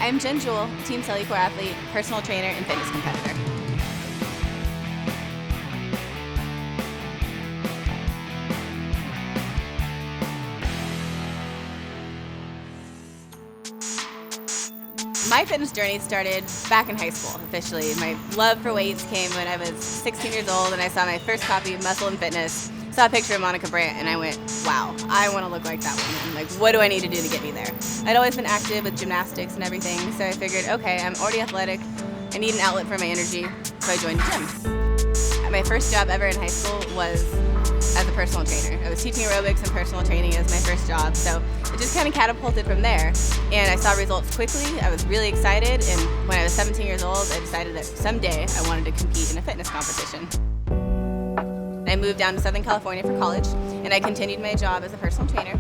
I'm Jen Jewell, Team Cellucor athlete, personal trainer, and fitness competitor. My fitness journey started back in high school, officially. My love for weights came when I was 16 years old and I saw my first copy of Muscle and Fitness, saw a picture of Monica Brant, and I went, wow, I want to look like that woman. Like, what do I need to do to get me there? I'd always been active with gymnastics and everything, so I figured, okay, I'm already athletic, I need an outlet for my energy, so I joined the gym. My first job ever in high school was as a personal trainer. I was teaching aerobics and personal training as my first job, so it just kind of catapulted from there. And I saw results quickly. I was really excited, and when I was 17 years old, I decided that someday I wanted to compete in a fitness competition. I moved down to Southern California for college, and I continued my job as a personal trainer.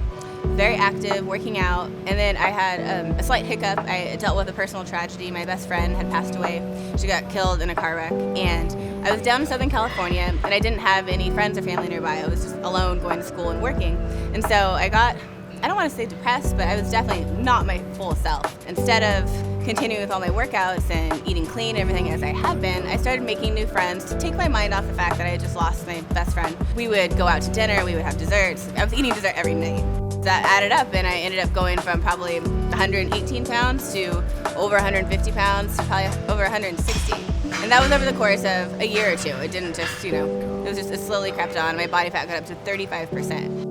Very active, working out, and then I had a slight hiccup. I dealt with a personal tragedy. My best friend had passed away. She got killed in a car wreck, and I was down in Southern California, and I didn't have any friends or family nearby. I was just alone going to school and working, and so I don't want to say depressed, but I was definitely not my full self. Instead of continuing with all my workouts and eating clean and everything as I had been, I started making new friends to take my mind off the fact that I had just lost my best friend. We would go out to dinner, we would have desserts. I was eating dessert every night. That added up, and I ended up going from probably 118 pounds to over 150 pounds to probably over 160. And that was over the course of a year or two. It didn't just, it slowly crept on. My body fat got up to 35%.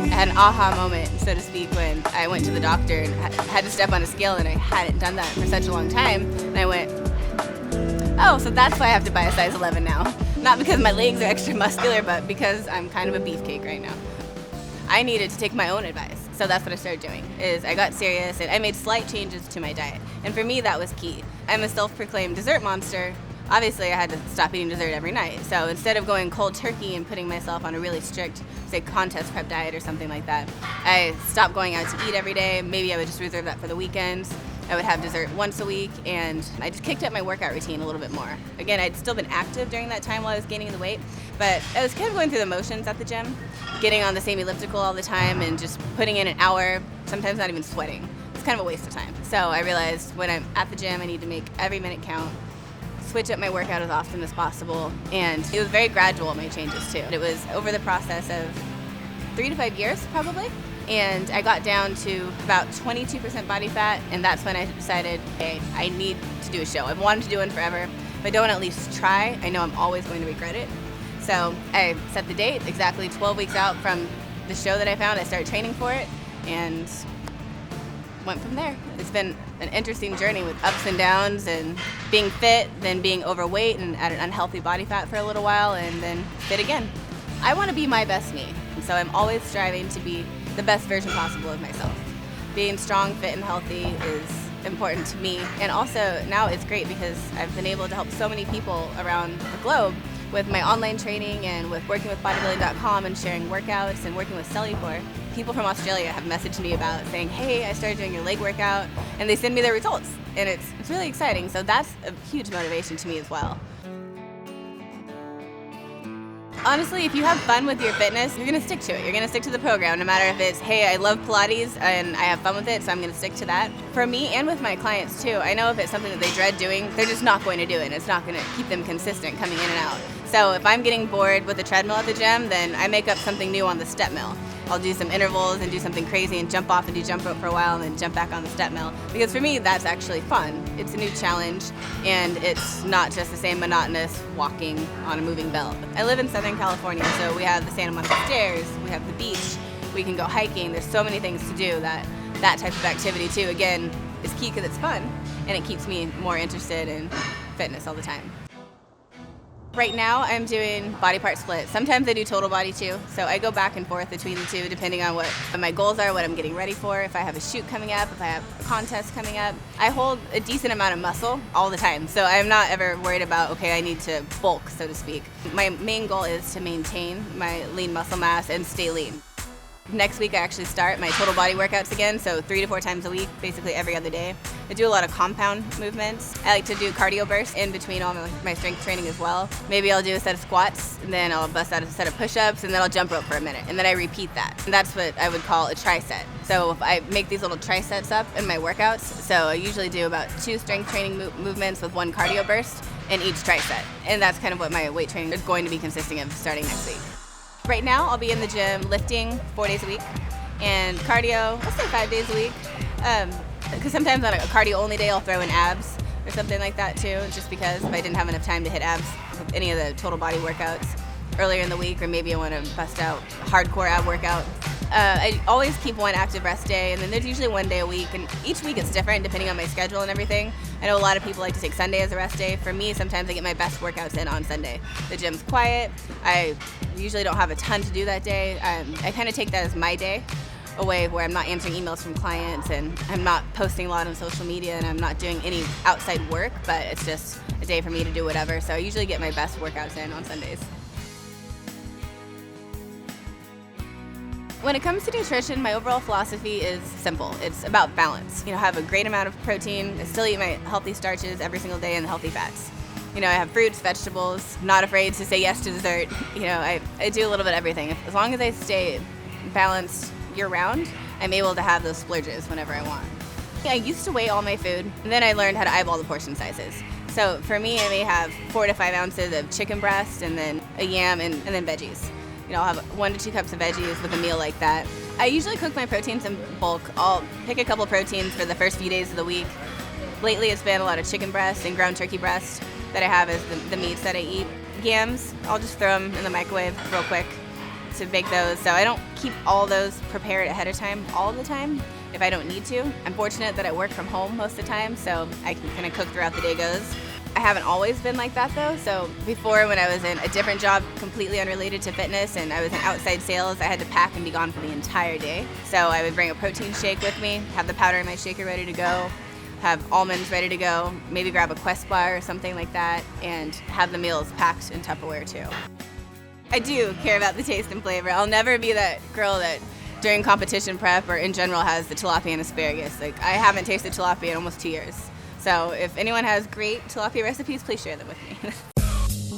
I had an aha moment, so to speak, when I went to the doctor and had to step on a scale, and I hadn't done that for such a long time. And I went, oh, so that's why I have to buy a size 11 now. Not because my legs are extra muscular, but because I'm kind of a beefcake right now. I needed to take my own advice, so that's what I started doing, is I got serious and I made slight changes to my diet. And for me, that was key. I'm a self-proclaimed dessert monster. Obviously, I had to stop eating dessert every night. So instead of going cold turkey and putting myself on a really strict, say, contest prep diet or something like that, I stopped going out to eat every day. Maybe I would just reserve that for the weekends. I would have dessert once a week, and I just kicked up my workout routine a little bit more. Again, I'd still been active during that time while I was gaining the weight, but I was kind of going through the motions at the gym, getting on the same elliptical all the time and just putting in an hour, sometimes not even sweating. It's kind of a waste of time. So I realized when I'm at the gym, I need to make every minute count, switch up my workout as often as possible, and it was very gradual, my changes too. It was over the process of 3 to 5 years probably, and I got down to about 22% body fat, and that's when I decided, hey, I need to do a show. I've wanted to do one forever. If I don't at least try, I know I'm always going to regret it. So I set the date, exactly 12 weeks out from the show that I found. I started training for it, and went from there. It's been an interesting journey with ups and downs, and being fit, then being overweight and at an unhealthy body fat for a little while, and then fit again. I want to be my best me, so I'm always striving to be the best version possible of myself. Being strong, fit, and healthy is important to me, and also now it's great because I've been able to help so many people around the globe with my online training and with working with Bodybuilding.com and sharing workouts and working with Cellucor. People from Australia have messaged me about saying, hey, I started doing your leg workout, and they send me their results, and it's really exciting, so that's a huge motivation to me as well. Honestly, if you have fun with your fitness, you're going to stick to it. You're going to stick to the program, no matter if it's, hey, I love Pilates and I have fun with it, so I'm going to stick to that. For me and with my clients too, I know if it's something that they dread doing, they're just not going to do it. It's not going to keep them consistent coming in and out. So if I'm getting bored with the treadmill at the gym, then I make up something new on the step mill. I'll do some intervals and do something crazy and jump off and do jump rope for a while and then jump back on the step mill. Because for me, that's actually fun. It's a new challenge, and it's not just the same monotonous walking on a moving belt. I live in Southern California, so we have the Santa Monica Stairs, we have the beach, we can go hiking. There's so many things to do that type of activity too, again, is key because it's fun, and it keeps me more interested in fitness all the time. Right now, I'm doing body part split. Sometimes I do total body too, so I go back and forth between the two depending on what my goals are, what I'm getting ready for, if I have a shoot coming up, if I have a contest coming up. I hold a decent amount of muscle all the time, so I'm not ever worried about, okay, I need to bulk, so to speak. My main goal is to maintain my lean muscle mass and stay lean. Next week I actually start my total body workouts again, so 3 to 4 times a week, basically every other day. I do a lot of compound movements. I like to do cardio bursts in between all my strength training as well. Maybe I'll do a set of squats, and then I'll bust out a set of push-ups, and then I'll jump rope for a minute, and then I repeat that. And that's what I would call a tri-set. So if I make these little tri-sets up in my workouts, so I usually do about 2 strength training movements with 1 cardio burst in each tri-set. And that's kind of what my weight training is going to be consisting of starting next week. Right now, I'll be in the gym lifting 4 days a week, and cardio, I'll say 5 days a week. Because sometimes on a cardio-only day, I'll throw in abs or something like that too, just because if I didn't have enough time to hit abs with any of the total body workouts earlier in the week, or maybe I want to bust out a hardcore ab workout. I always keep 1 active rest day, and then there's usually 1 day a week, and each week it's different depending on my schedule and everything. I know a lot of people like to take Sunday as a rest day. For me, sometimes I get my best workouts in on Sunday. The gym's quiet. I usually don't have a ton to do that day. I kind of take that as my day away, where I'm not answering emails from clients, and I'm not posting a lot on social media, and I'm not doing any outside work, but it's just a day for me to do whatever. So I usually get my best workouts in on Sundays. When it comes to nutrition, my overall philosophy is simple. It's about balance. Have a great amount of protein. I still eat my healthy starches every single day and healthy fats. I have fruits, vegetables, not afraid to say yes to dessert. I do a little bit of everything. As long as I stay balanced year-round, I'm able to have those splurges whenever I want. I used to weigh all my food, and then I learned how to eyeball the portion sizes. So for me, I may have 4 to 5 ounces of chicken breast, and then a yam, and then veggies. I'll have 1 to 2 cups of veggies with a meal like that. I usually cook my proteins in bulk. I'll pick a couple proteins for the first few days of the week. Lately, it's been a lot of chicken breast and ground turkey breast that I have as the meats that I eat. Yams, I'll just throw them in the microwave real quick to bake those. So I don't keep all those prepared ahead of time all the time if I don't need to. I'm fortunate that I work from home most of the time, so I can kind of cook throughout the day goes. I haven't always been like that though. So before, when I was in a different job completely unrelated to fitness and I was in outside sales, I had to pack and be gone for the entire day. So I would bring a protein shake with me, have the powder in my shaker ready to go, have almonds ready to go, maybe grab a Quest bar or something like that, and have the meals packed in Tupperware too. I do care about the taste and flavor. I'll never be that girl that during competition prep or in general has the tilapia and asparagus. I haven't tasted tilapia in almost 2 years. So if anyone has great tilapia recipes, please share them with me.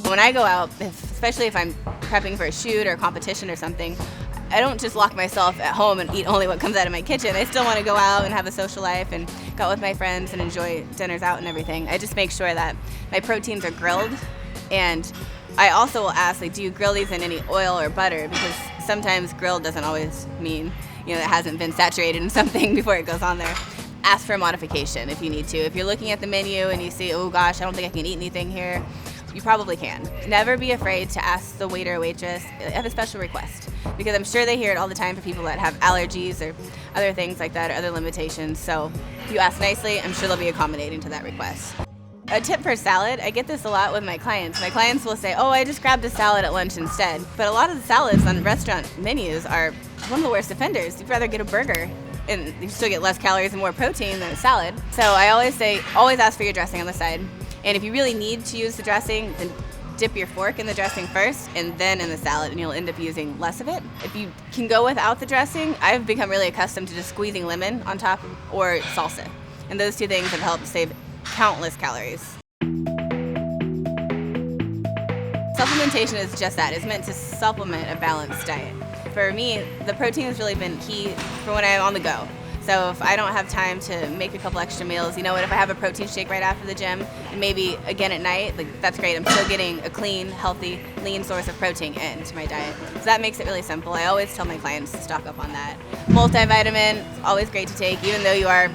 When I go out, especially if I'm prepping for a shoot or a competition or something, I don't just lock myself at home and eat only what comes out of my kitchen. I still want to go out and have a social life and go out with my friends and enjoy dinners out and everything. I just make sure that my proteins are grilled, and I also will ask, do you grill these in any oil or butter? Because sometimes grilled doesn't always mean, it hasn't been saturated in something before it goes on there. Ask for a modification if you need to. If you're looking at the menu and you see, oh gosh, I don't think I can eat anything here, you probably can. Never be afraid to ask the waiter or waitress, have a special request, because I'm sure they hear it all the time for people that have allergies or other things like that or other limitations. So if you ask nicely, I'm sure they'll be accommodating to that request. A tip for salad, I get this a lot with my clients. My clients will say, oh, I just grabbed a salad at lunch instead. But a lot of the salads on restaurant menus are one of the worst offenders. You'd rather get a burger, and you still get less calories and more protein than a salad. So I always say, always ask for your dressing on the side. And if you really need to use the dressing, then dip your fork in the dressing first and then in the salad, and you'll end up using less of it. If you can go without the dressing, I've become really accustomed to just squeezing lemon on top or salsa. And those 2 things have helped save countless calories. Supplementation is just that. It's meant to supplement a balanced diet. For me, the protein has really been key for when I'm on the go. So if I don't have time to make a couple extra meals, if I have a protein shake right after the gym and maybe again at night, that's great. I'm still getting a clean, healthy, lean source of protein into my diet. So that makes it really simple. I always tell my clients to stock up on that. Multivitamin, it's always great to take, even though you are,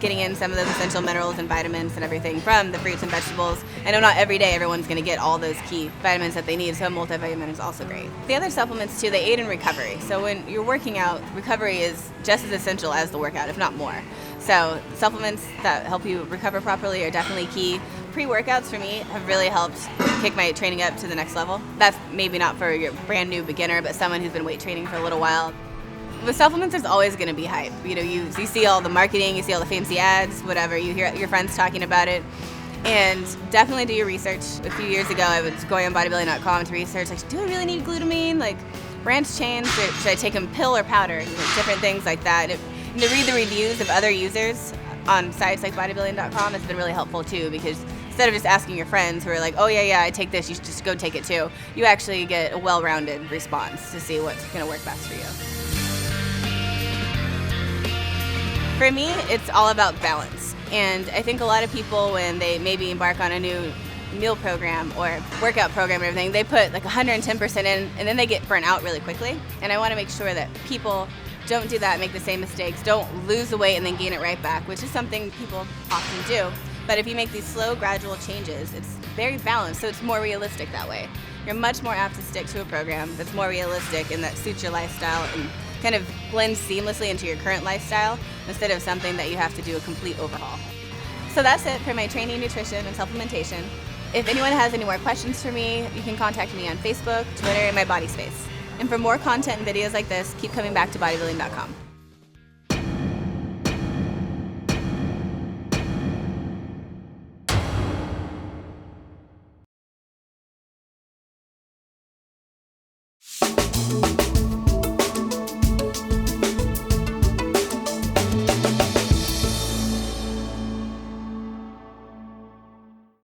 getting in some of those essential minerals and vitamins and everything from the fruits and vegetables. I know not every day everyone's going to get all those key vitamins that they need, so a multivitamin is also great. The other supplements too, they aid in recovery. So when you're working out, recovery is just as essential as the workout, if not more. So supplements that help you recover properly are definitely key. Pre-workouts for me have really helped kick my training up to the next level. That's maybe not for your brand new beginner, but someone who's been weight training for a little while. With supplements, there's always going to be hype. You see all the marketing, you see all the fancy ads, whatever. You hear your friends talking about it. And definitely do your research. A few years ago, I was going on Bodybuilding.com to research, do I really need glutamine? branch chains, or should I take them pill or powder? Different things like that. And to read the reviews of other users on sites like Bodybuilding.com has been really helpful too, because instead of just asking your friends who are like, oh yeah, I take this, you should just go take it too, you actually get a well-rounded response to see what's going to work best for you. For me, it's all about balance. And I think a lot of people, when they maybe embark on a new meal program or workout program and everything, they put like 110% in, and then they get burnt out really quickly. And I want to make sure that people don't do that, make the same mistakes, don't lose the weight and then gain it right back, which is something people often do. But if you make these slow, gradual changes, it's very balanced, so it's more realistic that way. You're much more apt to stick to a program that's more realistic and that suits your lifestyle and kind of blends seamlessly into your current lifestyle, instead of something that you have to do a complete overhaul. So that's it for my training, nutrition, and supplementation. If anyone has any more questions for me, you can contact me on Facebook, Twitter, and my body space. And for more content and videos like this, keep coming back to Bodybuilding.com.